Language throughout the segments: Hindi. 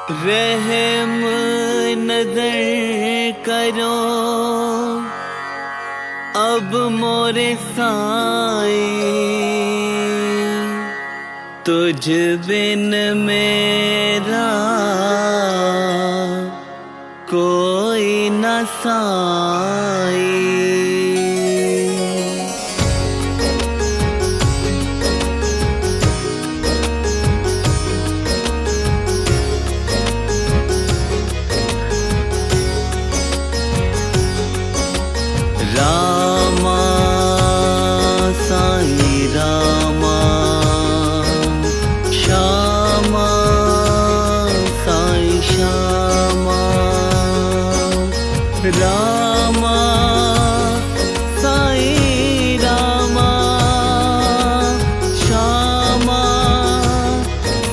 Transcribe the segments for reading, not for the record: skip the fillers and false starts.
रहम नजर करो अब मोरे साईं, तुझ बिन मेरा कोई न साईं। रामा साईं रामा, श्यामा साईं श्यामा, रामा साईं रामा, श्यामा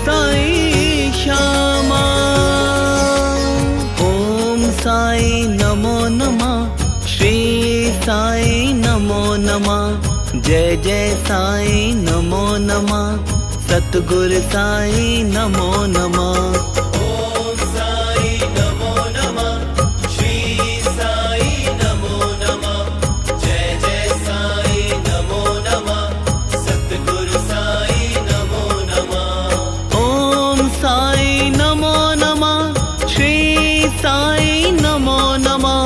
साईं श्यामा। ओम साईं नमो नमः, श्री साईं नमो नमः, जय जय साईं नमो नमः, सतगुरु साईं नमो नमः। ओम साईं नमो नमः, श्री साईं नमो नमः, जय जय साईं नमो नमः, सतगुरु साईं नमो नमः। ओम साईं नमो नमः, श्री साईं नमो नमः,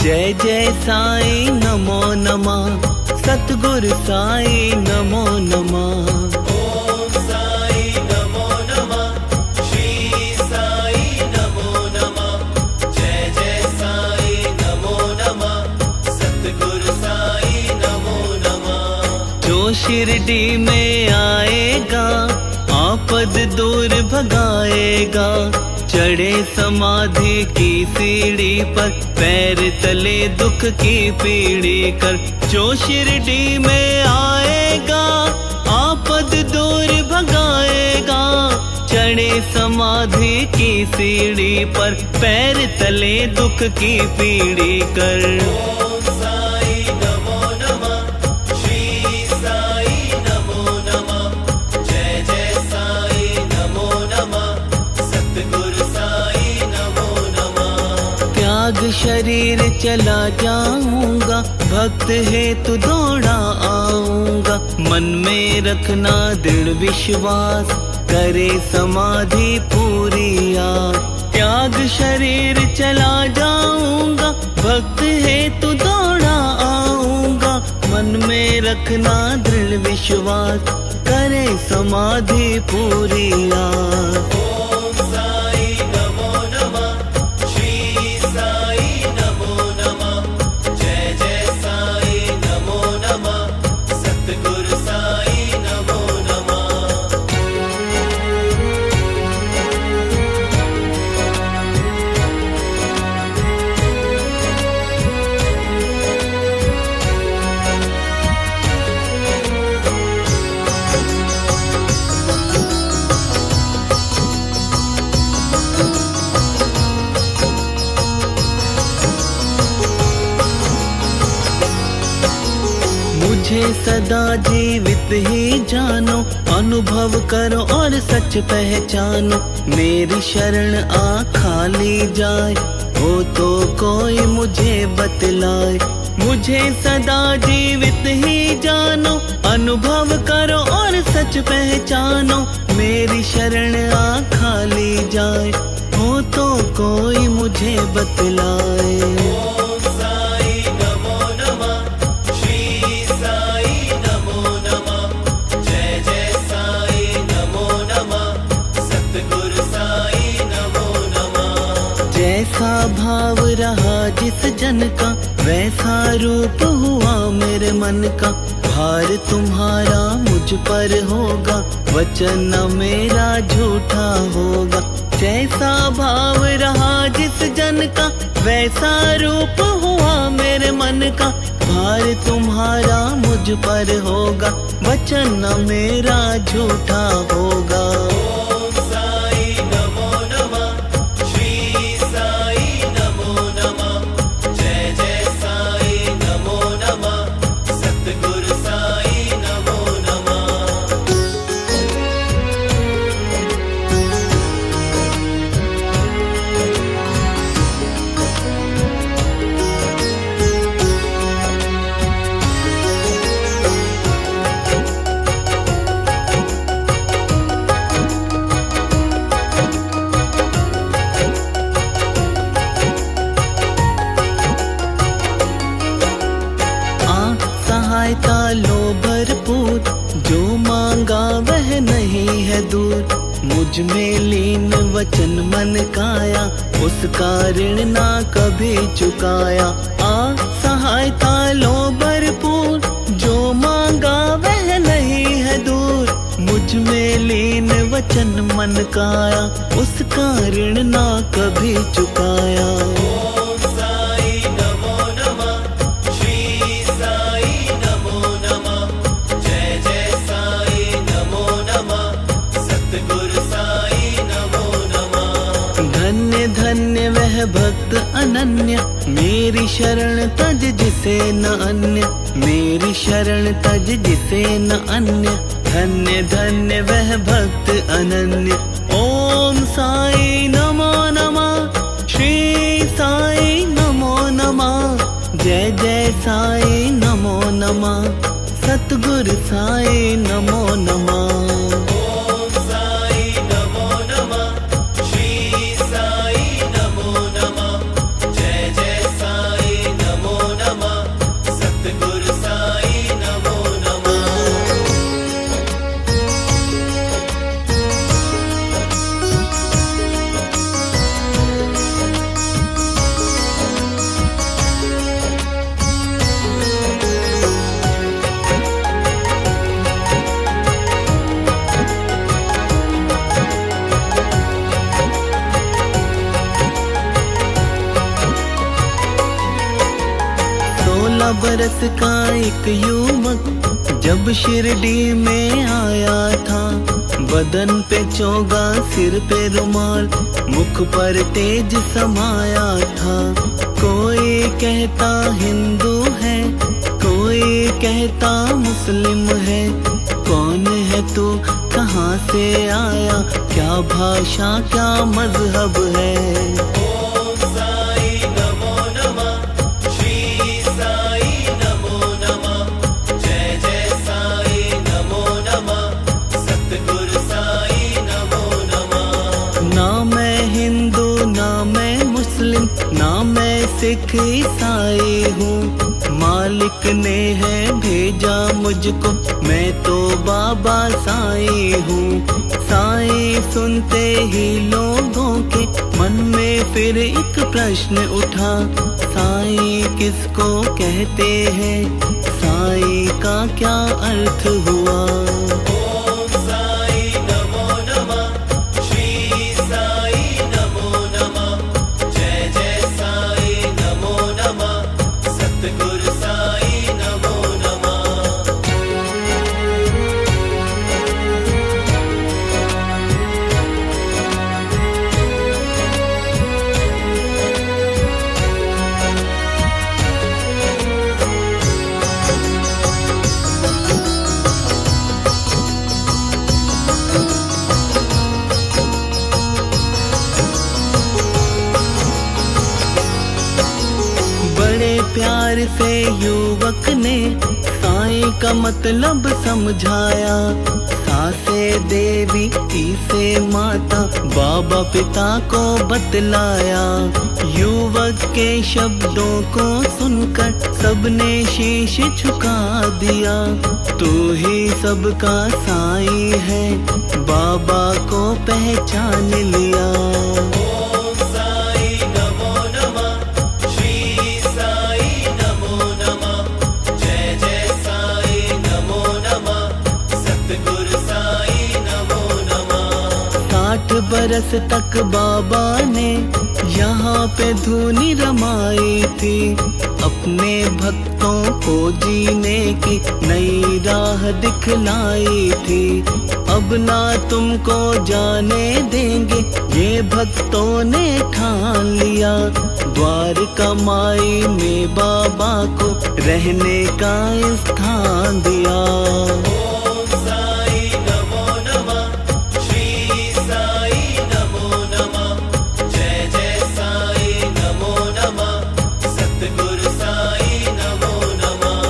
जय जय साईं नमो नमः, सतगुरु साईं नमो नमः। ओम साईं नमो नमः, श्री साईं नमो नमः, जय जय साईं नमो नमः, सतगुरु साईं नमो नमः। जो शिरडी में आएगा आपद दूर भगाएगा, चढ़े समाधि की सीढ़ी पर पैर तले दुख की पीढ़ी कर। जो शिरडी में आएगा आपद दूर भगाएगा, चढ़े समाधि की सीढ़ी पर पैर तले दुख की पीढ़ी कर। ओम साईं नमो नमः, श्री साईं नमो नमः, जय जय साईं नमो नमः, सतगुरु साईं नमो नमः। त्याग शरीर चला जाऊंगा, भक्त है तू दौड़ा आऊंगा, मन में रखना दृढ़ विश्वास, करे समाधि पूरी याद। त्याग शरीर चला जाऊंगा, भक्त है तू दौड़ा आऊंगा, मन में रखना दृढ़ विश्वास, करे समाधि पूरी याद। ओम साईं नमो नमः, श्री साईं नमो नमः, जय जय साईं नमो नमः, सतगुरु साईं नमो नमः। मुझे सदा जीवित ही जानो, अनुभव करो और सच पहचानो, मेरी शरण आ खाली जाए, हो तो कोई मुझे बतलाए। मुझे सदा जीवित ही जानो, अनुभव करो और सच पहचानो, मेरी शरण आ खाली जाए, हो तो कोई मुझे बतलाए। ओम साईं नमो नमः, श्री साईं नमो नमः, जय जय साईं नमो नमः, सतगुरु साईं नमो नमः। जैसा भाव रहा जिस जन का, वैसा रूप हुआ मेरे मन का, भार तुम्हारा मुझ पर होगा, वचन न मेरा झूठा होगा। जैसा भाव रहा जिस जन का, वैसा रूप हुआ मेरे मन का, भार तुम्हारा मुझ पर होगा, वचन न मेरा झूठा होगा। ओम साईं नमो नमः, श्री साईं नमो नमः, जय जय साईं नमो नमः, सतगुरु साईं नमो नमः। है दूर। मुझ में लीन वचन मन काया, उसका ऋण ना कभी चुकाया। आ सहायता लो भरपूर, जो मांगा वह नहीं है दूर। मुझ में लीन वचन मन काया, उसका ऋण ना कभी चुकाया। ओम साई नमो नमः, श्री साई नमो नमः, जय जय साई नमो नमः, सतगुरु साई नमो नमः। धन्य धन्य वह भक्त अनन्य, मेरी शरण तज जिसे न अन्य। मेरी शरण तज जिसे न अन्य, धन्य धन्य वह भक्त अनन्य। ओम साई नमो नमः, श्री साई नमो नमः, जय जय साई नमो नमः, सतगुरु साई नमो नमः। ओम साई नमो नमः, श्री साई नमो नमः, जय जय साई नमो नमः, सतगुरु साई नमो नमः। बरस का एक युवक जब शिरडी में आया था। बदन पे चोगा, सिर पे रुमाल, मुख पर तेज समाया था। कोई कहता हिंदू है, कोई कहता मुस्लिम है। कौन है तू, कहाँ से आया, क्या भाषा क्या मजहब है। ओम साई नमो नमः, श्री साई नमो नमः, जय जय साई नमो नमः, सतगुरु साई नमो नमः। ना मैं हिंदू ना मैं मुस्लिम, ना मैं सिख ईसाई हूँ। मालिक ने है भेजा मुझको, मैं तो बाबा साई हूँ। साई सुनते ही लोगों के मन में फिर एक प्रश्न उठा, साई किसको कहते हैं, साई का क्या अर्थ हुआ। ओम साई नमो नमः, श्री साई नमो नमः, जय जय साई नमो नमः, सतगुरु साई नमो नमः। बड़े प्यार से युवक ने साईं का मतलब समझाया। सासे देवी से माता, बाबा पिता को बतलाया। युवक के शब्दों को सुनकर सबने शीश झुका दिया। तू ही सबका साईं है, बाबा को पहचान लिया। ओम साई नमो नमः, श्री साई नमो नमः, जय जय साई नमो नमः, सतगुरु साई नमो नमः। 60 बरस तक बाबा ने यहाँ पे धुनी रमाई थी। अपने भक्तों को जीने की नई राह दिखलाई थी। अब ना तुमको जाने देंगे, ये भक्तों ने ठान लिया। द्वारका माई में बाबा को रहने का स्थान दिया। ओम साई नमो नमः, श्री साई नमो नमः, जय जय साई नमो नमः, सतगुरु साई नमो नमः।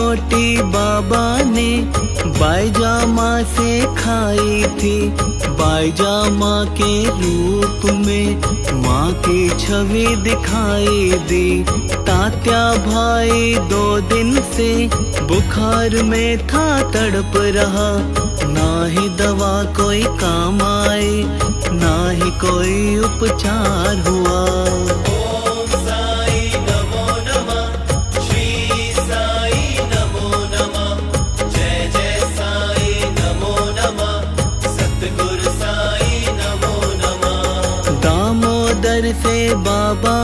रोटी बाबा ने बाईजामा से खाई थी। बाईजामा के रूप में माँ की छवि दिखाई दी। तात्या भाई 2 दिन से बुखार में था, तड़प रहा। ना ही दवा कोई काम आई, ना ही कोई उपचार हुआ। ओम साई नमो नमः, श्री साई नमो नमः, जय जय साई नमो नमः, सतगुरु साई नमो नमः। दामोदर से बाबा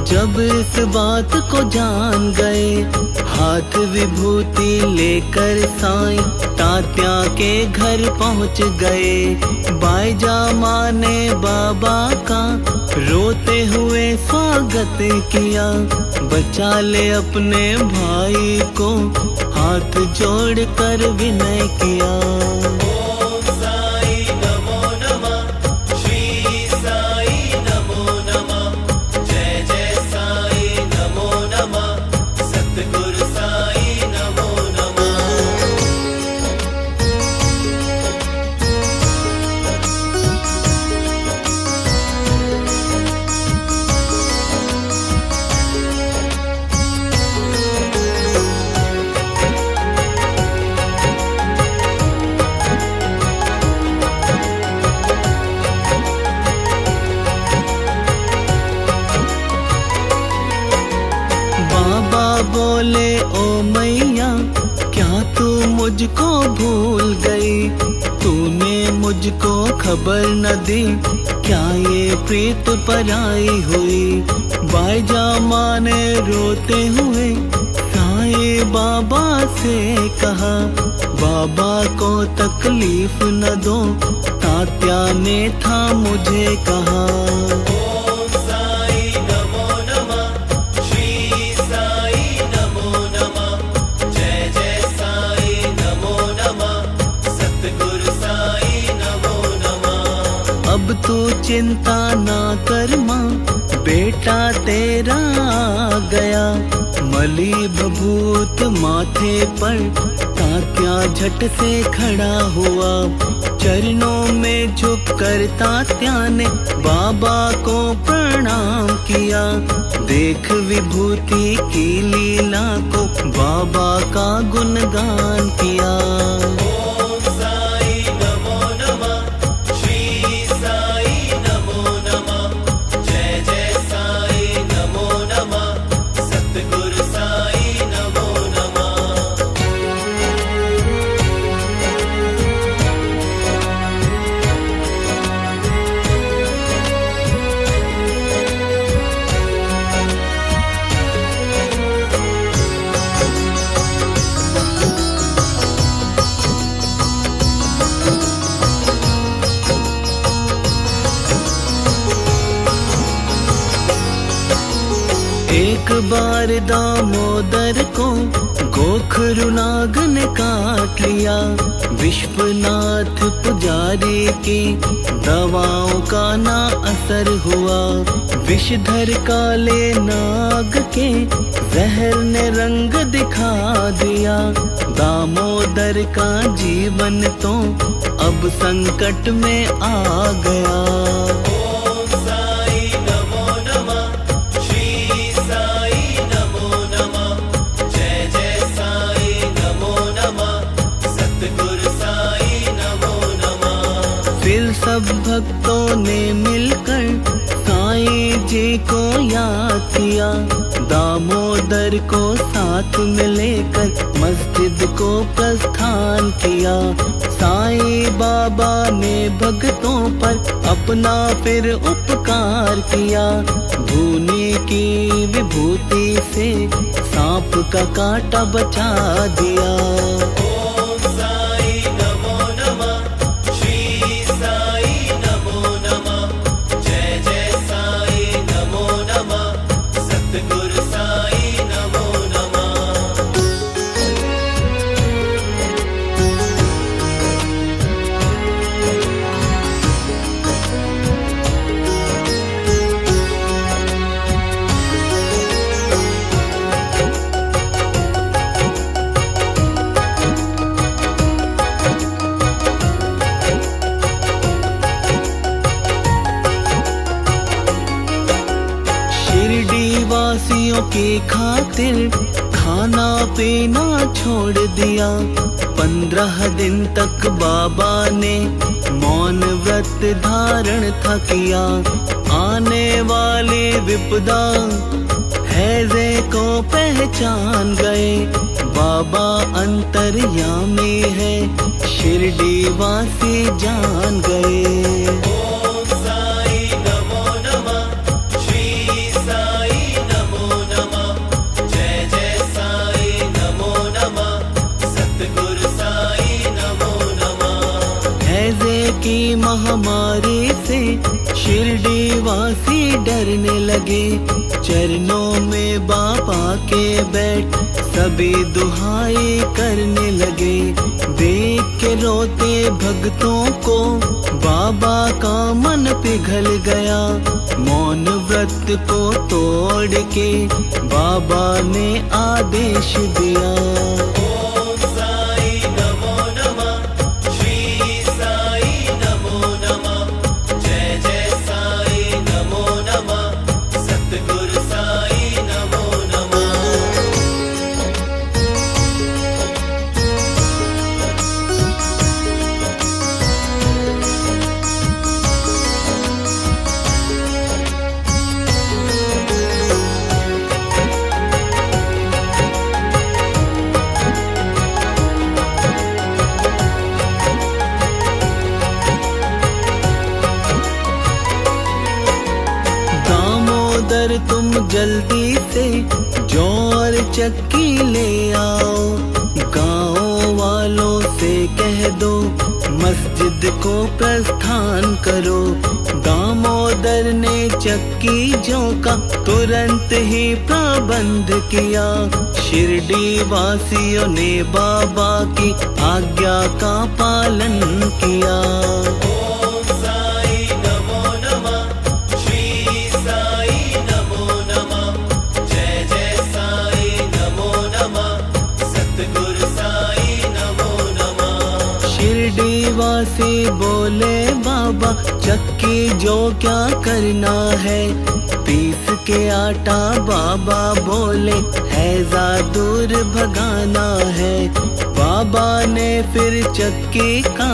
जब इस बात को जान गए, हाथ विभूति लेकर साईं तात्या के घर पहुंच गए। बाईजामा ने बाबा का रोते हुए स्वागत किया। बचा ले अपने भाई को, हाथ जोड़कर विनय किया। ओम साई नमो नमः, श्री साई नमो नमः, जय जय साई नमो नमः, सतगुरु साई नमो नमः। बाबा बोले, ओ मैया क्या तू मुझको भूल गई? तूने मुझको खबर न दी, क्या ये प्रीत पराई हुई? बाईजामा ने रोते हुए साईं बाबा से कहा, बाबा को तकलीफ न दो, तात्या ने था मुझे कहा। ओम साई नमो नमः, श्री साई नमो नमः, जय जय साई नमो नमः, सतगुरु साई नमो नमः। अब तू चिंता ना कर माँ, बेटा तेरा आ गया। मली भभूत माथे पर तात्या झट से खड़ा हुआ। चरणों में झुककर तात्या ने बाबा को प्रणाम किया। देख विभूति की लीला को बाबा का गुणगान किया। ओम साई नमो नमः, श्री साई नमो नमः, जय जय साई नमो नमः, सतगुरु साई नमो नमः। एक बार दामोदर को गोखरू नाग ने काट लिया। विश्वनाथ पुजारी की दवाओं का ना असर हुआ। विषधर काले नाग के जहर ने रंग दिखा दिया। दामोदर का जीवन तो अब संकट में आ गया। ओम साई नमो नमः, श्री साई नमो नमः, जय जय साई नमो नमः, सतगुरु साई नमो नमः। फिर सब भक्तों ने मिलकर साईं जी को याद किया। दामोदर को साथ में लेकर मस्जिद को प्रस्थान किया। साईं बाबा ने भक्तों पर अपना फिर उपकार किया। भूनी की विभूति से सांप का कांटा बचा दिया। ओम साई नमो नमः, श्री साई नमो नमः, जय जय साई नमो नमः, सतगुरु साई नमो नमः। वासियों की खातिर खाना पीना छोड़ दिया। 15 दिन तक बाबा ने मौन व्रत धारण था किया। आने वाली विपदा हैजे को पहचान गए। बाबा अंतर्यामी है, शिरडी वासी जान गए। ओम साई नमो नमः, श्री साई नमो नमः, जय जय साई नमो नमः, सतगुरु साई नमो नमः। हैजे की महामारी से शिरडी वासी डरने लगे। चरणों में बाबा के बैठ सभी दुहाई करने लगे। देख के रोते भक्तों को बाबा का मन पिघल गया। मौन व्रत को तोड़ के बाबा ने आदेश दिया। ओम साई नमो नमः, श्री साई नमो नमः, जय जय साई नमो नमः, सतगुरु साई नमो नमः। दामोदर तुम जल्दी से जौ और चक्की ले आओ। गाँव वालों से कह दो मस्जिद को प्रस्थान करो। दामोदर ने चक्की जौ का तुरंत ही प्रबंध किया। शिरडी वासियों ने बाबा की आज्ञा का पालन किया। ओम साई नमो नमः, श्री साई नमो नमः, जय जय साई नमो नमः, सतगुरु साई नमो नमः। शिरडी वासी बोले बाबा चक्की जो क्या करना है। पीस के आटा बाबा बोले हैजा दूर भगाना है। बाबा ने फिर चक्की का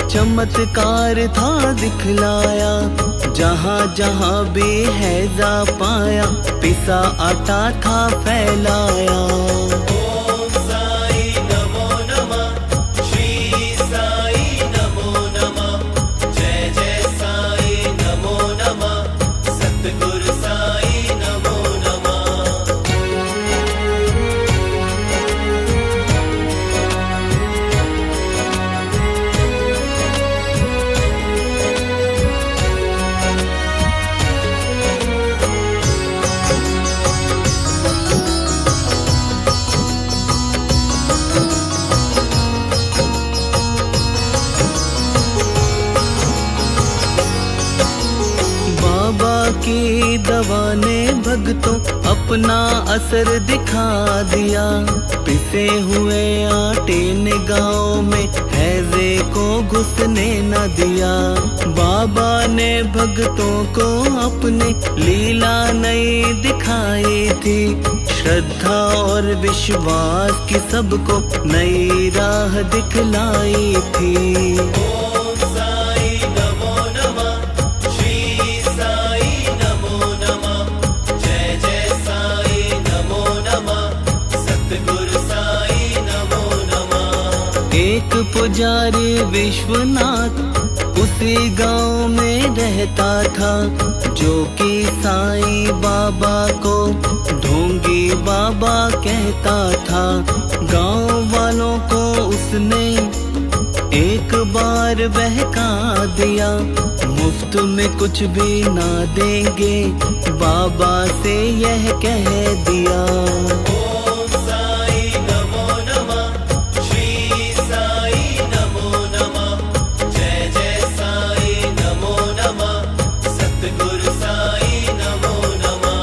चमत्कार था दिखलाया। जहाँ जहाँ भी हैजा पाया पिसा आटा था फैलाया। ओम साई नमो नमः, श्री साई नमो नमः, जय जय साई नमो नमः, सतगुरु साई नमो नमः। बाबा की दवा ने भक्तों अपना असर दिखा दिया। पिसे हुए आटे ने गाँव में हैजे को घुसने न दिया। बाबा ने भक्तों को अपने लीला नई दिखाई थी। श्रद्धा और विश्वास की सबको नई राह दिखलाई थी। ओम साई नमो नमः, श्री साई नमो नमः, जय जय साई नमो नमः, सतगुरु साई नमो नमः। एक पुजारी विश्वनाथ उसी गांव में रहता था, जो कि साईं बाबा को ढोंगी बाबा कहता था। गांव वालों को उसने एक बार बहका दिया, मुफ्त में कुछ भी ना देंगे, बाबा से यह कह दिया। ओम साई नमो नमः, श्री साई नमो नमः, जय जय साई नमो नमः, सतगुरु साई नमो नमः।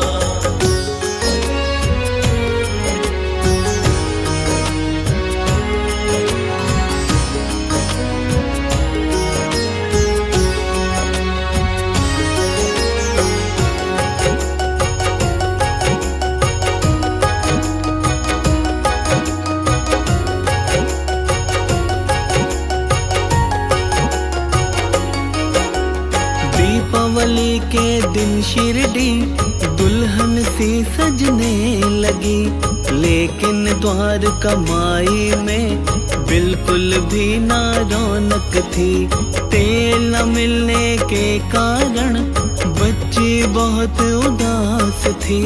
शिरडी दुल्हन सी सजने लगी, लेकिन द्वार कमाई में बिल्कुल भी ना रौनक थी। तेल न मिलने के कारण बच्ची बहुत उदास थी।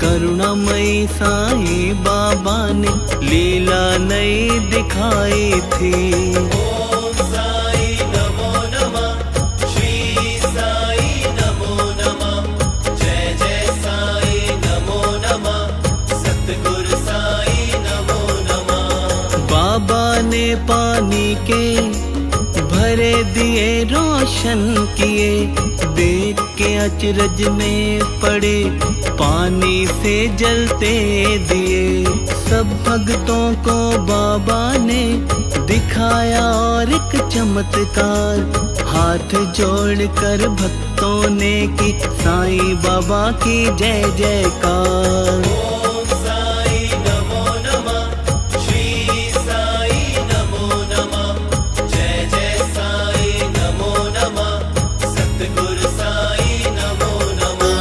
करुणामयी साईं बाबा ने लीला नई दिखाई थी। ओम साई नमो नमः, श्री साई नमो नमः, जय जय साई नमो नमः, सतगुरु साई नमो नमः। बाबा ने पानी के भरे दिए रोशन किए, देख के अचरज में पड़े पानी से जलते दिए। सब भक्तों को बाबा ने दिखाया और एक चमत्कार, हाथ जोड़कर भक्तों ने की साईं बाबा की जय जयकार। ओम साई नमो नमः, श्री साई नमो नमः, जय जय साई नमो नमः, सतगुरु साई नमो नमः।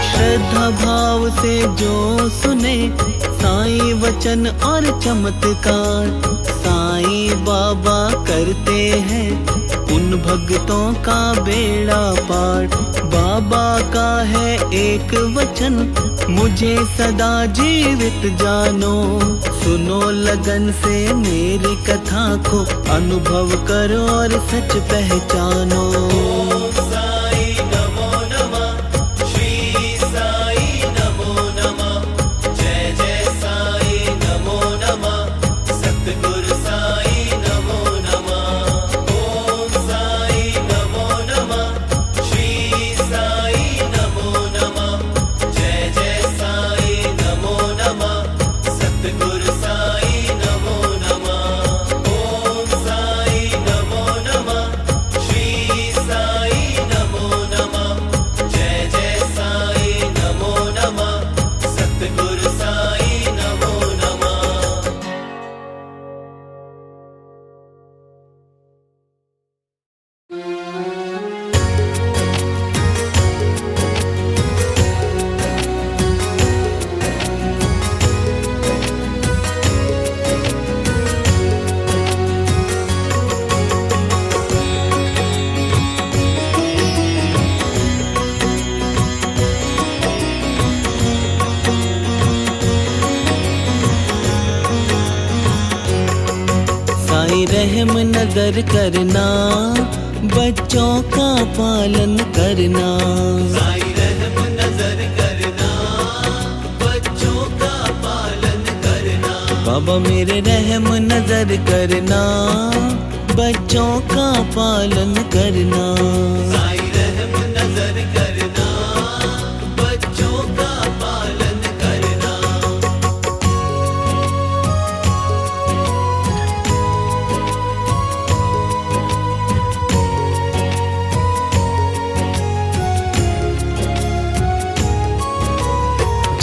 श्रद्धा भाव से जो सुने साईं वचन और चमत्कार, साईं बाबा करते हैं उन भक्तों का बेड़ा पार। बाबा का है एक वचन, मुझे सदा जीवित जानो। सुनो लगन से मेरी कथा को, अनुभव करो और सच पहचानो। ओम साई नमो नमः, श्री साई नमो नमः, जय जय साई नमो नमः, सतगुरु साई नमो नमः। ओम साई नमो नमः, श्री साई नमो नमः, जय जय साई नमो नमः, सतगुरु साई नमो नमः। ओम साई नमो नमः, श्री साई नमो नमः, जय जय साई नमो नमः, सतगुरु साई नमो नमः। साईं रहम नजर करना, बच्चों का पालन करना। साई रहम नजर करना, बच्चों का पालन करना। बाबा मेरे रहम नजर करना, बच्चों का पालन करना। साई रहम नजर करना, बच्चों का पालन करना।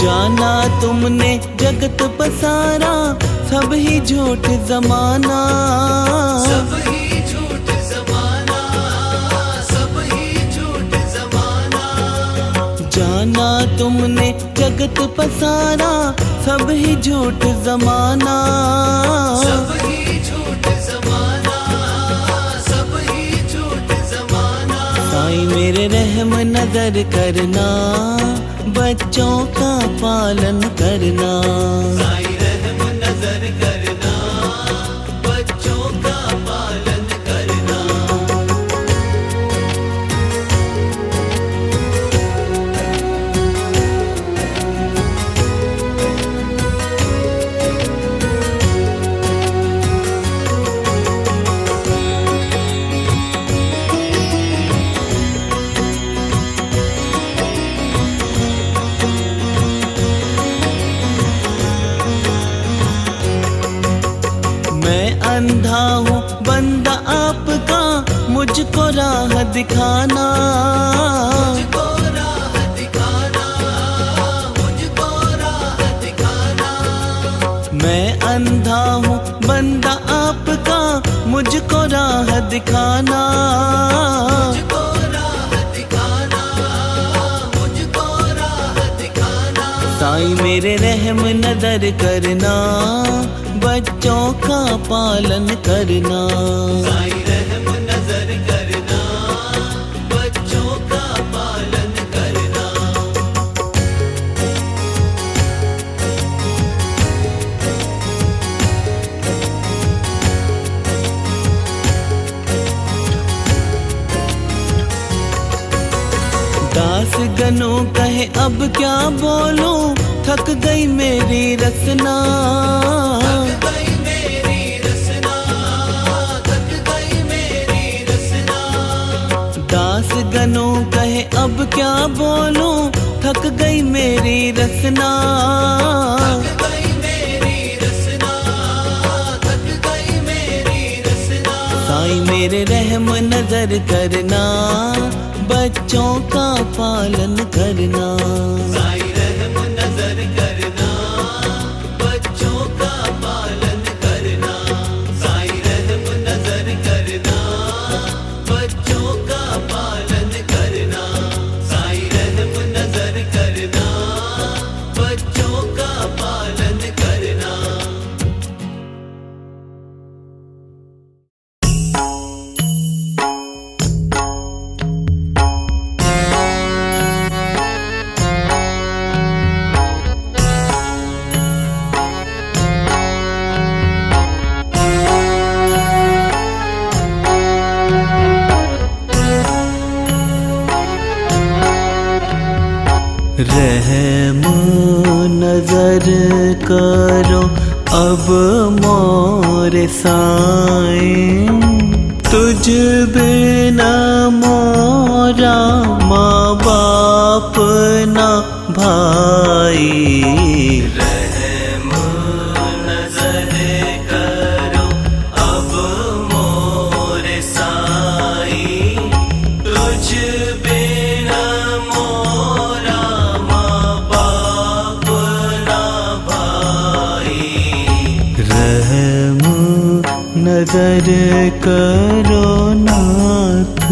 जाना तुमने जगत पसारा, सब ही झूठ जमाना। सब ही झूठ जमाना, सब ही झूठ जमाना। जाना तुमने जगत पसारा, सब ही झूठ जमाना। सब ही झूठ जमाना, सब ही झूठ जमाना। साईं मेरे रहम नजर करना, बच्चों का पालन करना। साई रहम नजर करना, बच्चों का पालन करना। मैं अंधा हूँ बंदा आपका, मुझको राह दिखाना। मुझको राह दिखाना, मुझको राह दिखाना। मैं अंधा हूँ बंदा आपका, मुझको राह दिखाना। मुझको राह दिखाना, मुझको राह दिखाना। साईं मेरे रहम नजर करना, बच्चों का पालन करना। साईं रहम नजर करना, बच्चों का पालन करना। दास गनो कहे अब क्या बोलूं, थक गई मेरी रचना। थक गई मेरी रचना, थक गई मेरी रचना। दास गनो कहे अब क्या बोलूं, थक गई मेरी रचना। थक गई मेरी रचना, थक गई मेरी रचना। साईं मेरे रहम नजर करना, बच्चों का पालन करना। साईं रहम नजर करना, बच्चों का पालन करना। साईं रहम नजर करना, बच्चों का पालन करना। साईं रहम नजर करना, बच्चों का पालन करना। रहम नजर करो अब मोरे साईं, तुझ बिना मोरा माँ बाप ना भाई। रहम नजर करो अब मोरे साईं, तुझ बिना मोरा माँ बाप ना भाई। रहम नजर करो नाथ।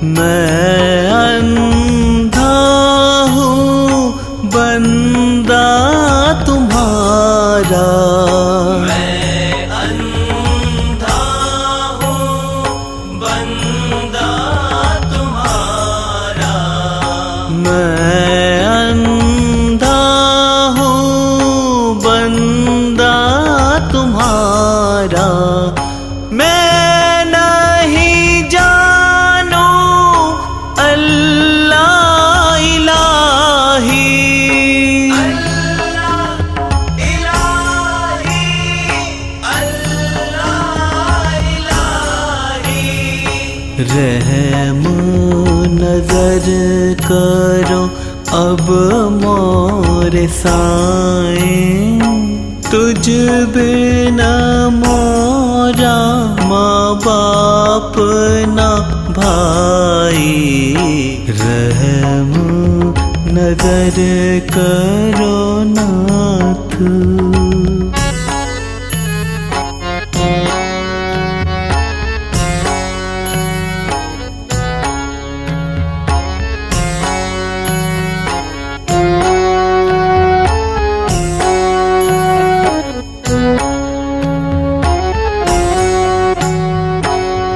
मैं अंधा हूँ बंदा तुम्हारा। मैं अंधा हूँ बंदा तुम्हारा। मैं अंधा हूँ बंदा तुम्हारा। मैं नहीं जानू अल्लाह इलाही। अल्लाह इलाही, अल्लाह इलाही। रहम नजर करो अब मोरे साईं, तुझ बिना मोरा माँ बाप ना भाई। रहम नजर करो नाथ।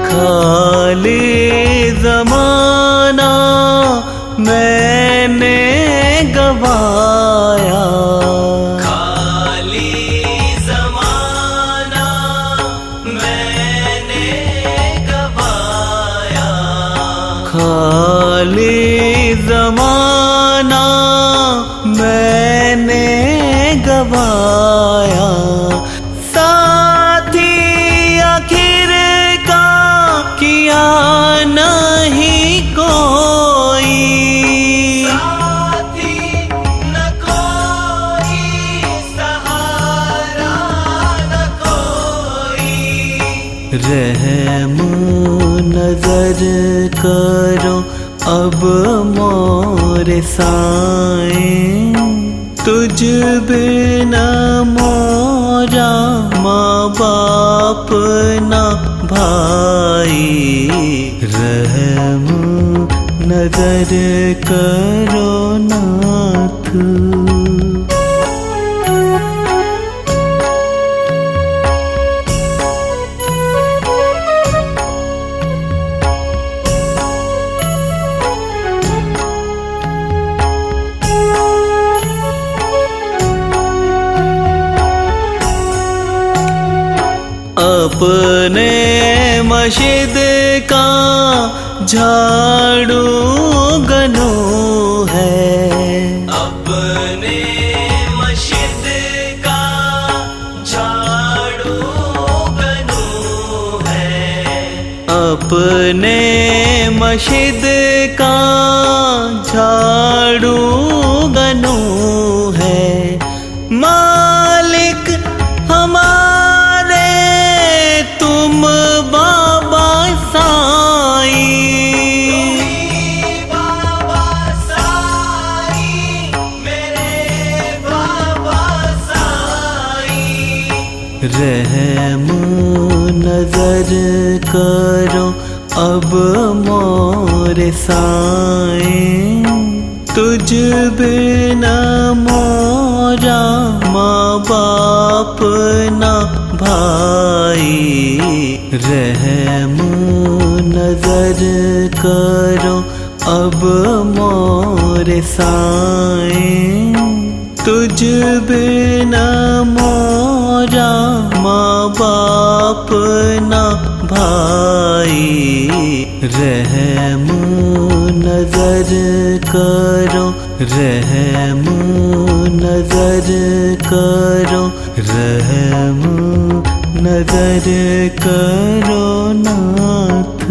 खाली जमाना मैंने गवाया। खाली जमाना मैंने गवाया। खाली जमाना मैं रहम नजर करो अब मोरे साईं, तुझ बिना मोरा माँ बाप ना भाई। रहम नजर करो नाथ। अपने मस्जिद का झाड़ू गनो है, अपने मस्जिद का झाड़ू गनो है, अपने मस्जिद का झाड़ू गनो है। मालिक हमारे तुम बाबा साईं, बाबा साईं मेरे बाबा साईं। रहम नजर करो अब मोरे साईं, तुझ बिना मोरा माँ बाप ना भाई। रहम नजर करो अब मोरे साईं, तुझ बिना मोरा माँ बाप ना भाई। रहम नजर करो, रहम नजर करो, रहम नजर करो नाथ।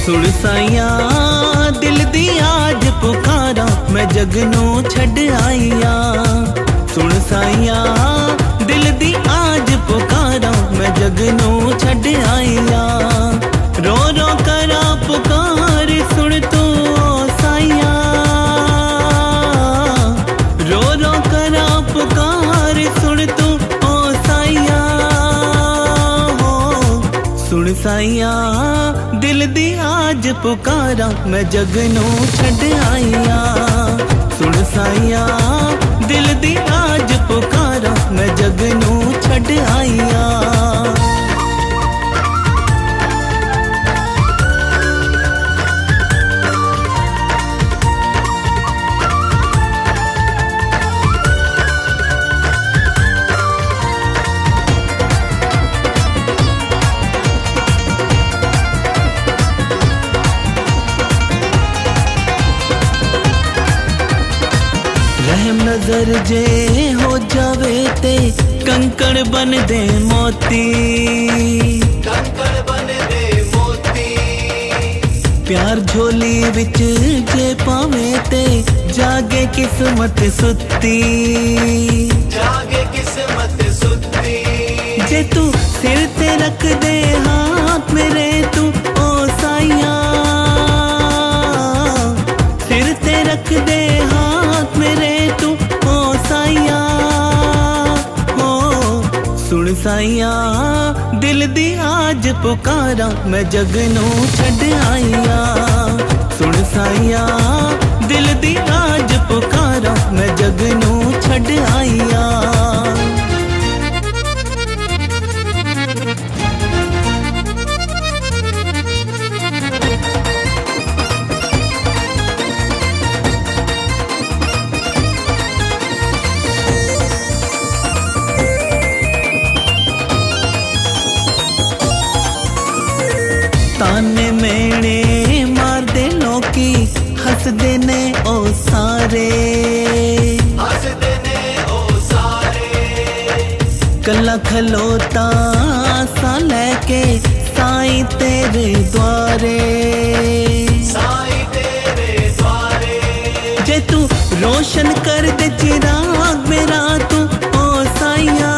सुन साइया दिल दी आज पुकारा, मैं जगनों छड़ आईया। सुन साइया दिल दी आज पुकारा, मैं जगनों छड़ आईया। रो रो करा पुकार सुन तू ओ साइया, रो रो करा पुकार सुन तू ओ साइया। सुन साइया दिल दी आज पुकारा, मैं जगनों छड़ आईया। सुन साइया दिल दी आज पुकारा, मैं जगनों छड़ आईया। रहम नजर जे हो जावे ते कंकड़ बन दे मोती, कंकड़ बन दे मोती। प्यार झोली विच जे पावे ते जागे किस्मत सुती, जागे किस्मत सुती। जे तू सिर ते रख दे हाथ मेरे तू ओ साइया, सिर ते रख दे हाथ मेरे तू ओ साइया। हो सुन साइया दिल दी आज पुकारा, मैं जगनों छड़ आईया। सुन साइया दिल दी आज पुकारा, मैं जगनों छड़ आईया। ताने मेणे मार दे लोकी, हंस हसदे ने ओ सारे, हसदे ने ओ सारे। कला खलोता सा लैके साईं तेरे द्वारे, साईं तेरे द्वारे। जे तू रोशन कर दे चिराग मेरा तू ओ साईया,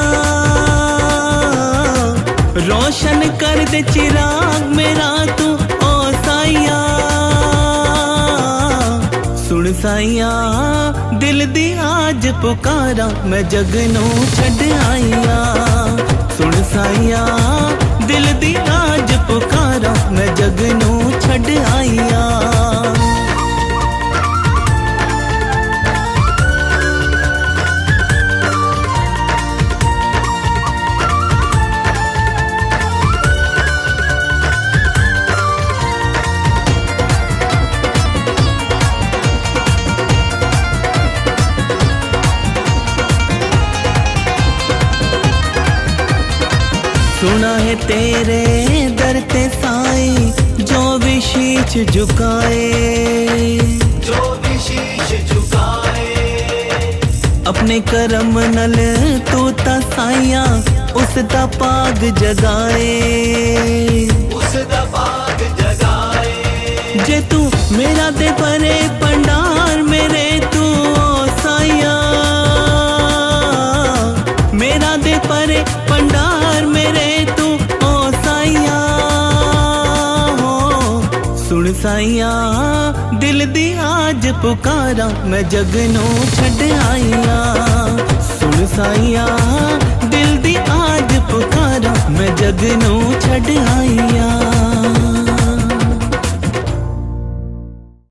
रोशन कर दे चिराग मेरा तू ओ साईया। सुन साईया दिल दी आज पुकारा मैं जगनों छड़ आईया। सुन साईया दिल दी आज पुकारा मैं जगनों छड़ आईया। सुना है तेरे दर ते साईं जो भी शीश झुकाए, जो भी शीश झुकाए। अपने करम नल तू ता साईया उस दा पाग जगाए, उस दा पाग जगाए। जे तू मेरा दे परे पंडार मेरे तू ओ साईया, मेरा दे परे पंडार मेरे तू ओ साईया। हो सुन साईया दिल दी आज पुकारा मैं जगनों छड़ आईया। सुन साईया दिल दी आज पुकारा मैं जगनों छड़ आईया।